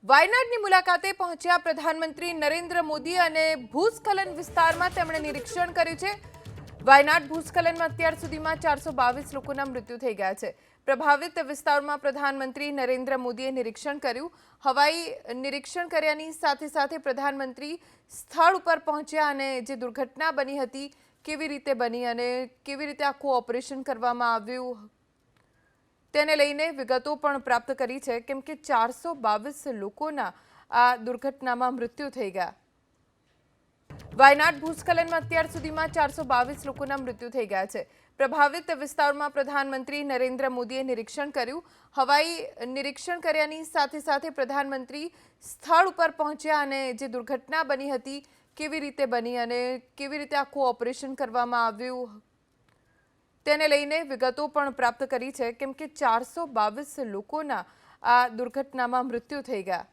વાયનાડની મુલાકાતે પહોંચ્યા પ્રધાનમંત્રી નરેન્દ્ર મોદી અને ભૂસ્ખલન વિસ્તારમાં તેમણે નિરીક્ષણ કર્યું છે। વાયનાડ ભૂસ્ખલનમાં અત્યાર સુધીમાં 422 લોકોના મૃત્યુ થઈ ગયા છે। પ્રભાવિત વિસ્તારમાં પ્રધાનમંત્રી નરેન્દ્ર મોદીએ નિરીક્ષણ કર્યું। હવાઈ નિરીક્ષણ કર્યાની સાથે સાથે પ્રધાનમંત્રી સ્થળ ઉપર પહોંચ્યા અને જે દુર્ઘટના બની હતી કેવી રીતે બની અને કેવી રીતે આખું ઓપરેશન કરવામાં આવ્યું તેને લઈને વિગતો પણ પ્રાપ્ત કરી છે, કેમ કે 422 લોકોના આ દુર્ઘટનામાં મૃત્યુ થઈ ગયા। વાયનાડ ભૂસ્ખલનમાં અત્યાર સુધીમાં 422 લોકોના મૃત્યુ થઈ ગયા છે। પ્રભાવિત વિસ્તારમાં પ્રધાનમંત્રી નરેન્દ્ર મોદીએ નિરીક્ષણ કર્યું। હવાઈ નિરીક્ષણ કર્યાની સાથે સાથે પ્રધાનમંત્રી સ્થળ ઉપર પહોંચ્યા અને જે દુર્ઘટના બની હતી કેવી રીતે બની અને કેવી રીતે આખું ઓપરેશન કરવામાં આવ્યું તેને લઈને વિગતો પણ પ્રાપ્ત કરી છે, કેમ કે 422 લોકોના આ દુર્ઘટનામાં મૃત્યુ થઈ ગયા।